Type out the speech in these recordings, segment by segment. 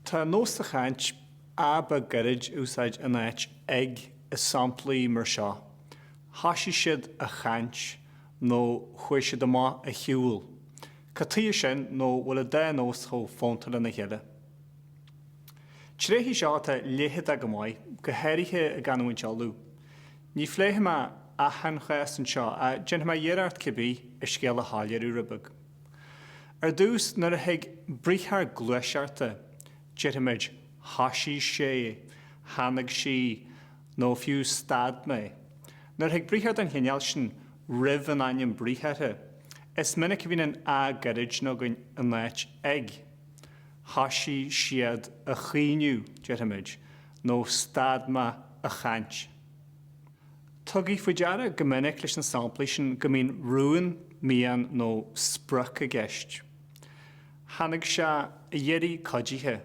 Tá nós a chaint Aodh Ó Gallchóir úsáid in áit ag is samplaí mar seo. Hasí siad a chaint nó chuir siad amach a hiúil. Catíir sin nó bhfuil dá nós chomh fóntal na heile. Tréithí seo tá léithe a go mbeidh go háirithe a ganhain tealú. Ní phléithe me achan chas an seo a gin me dhéarart cibí i scéal a háilear rubag. Dús nar a heag briathra gluaiseachta, deirimiid hasí sé, hanag sí, nó fiú stad me. Nar heag briathra an chéineal sin rih an aim briathra, is minic bhín an Aodh Ó Gallchóir nó gon an láit ag. Hasí siad a chíniú, deirimiid, nó stad me a chaint. Tugaí faoi deara go minic leis an samplaí sin go mbíonn ruúin, mian nó sprach a gceist. Hanag se a dhéirí codíthe,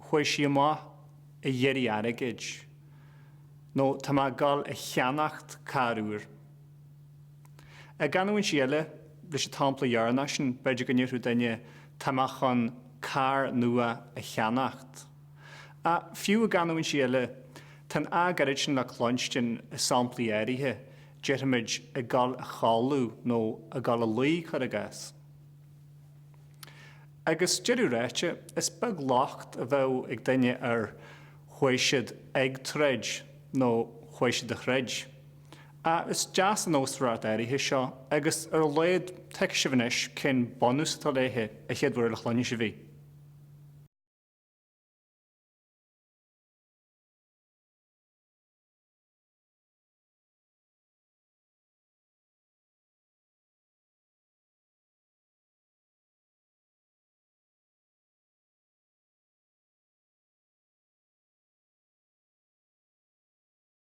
chuir sí amach a dhéirí airgeid, nó tá má gáil a cheannacht carúir. A ganhain síle leis a tampla dhearna sin beidir go níorú daine tamach an car nua a cheannacht. A fiú a ganhain síle tan Aodh Ó Gallchóir sin le clonstin a samplaí éirithe, deirimiid a gáil a cháú nó a gáil a luí chu a gas. Agus deireadh ráite is beag locht a bheith ag daine chuir siad ag treid nó chuir siad a chreid. A is deas an ósrát éirithe seo agus léad teic si bhanis cén bonús tá léithe a chéadhfuir le chláine si bhí.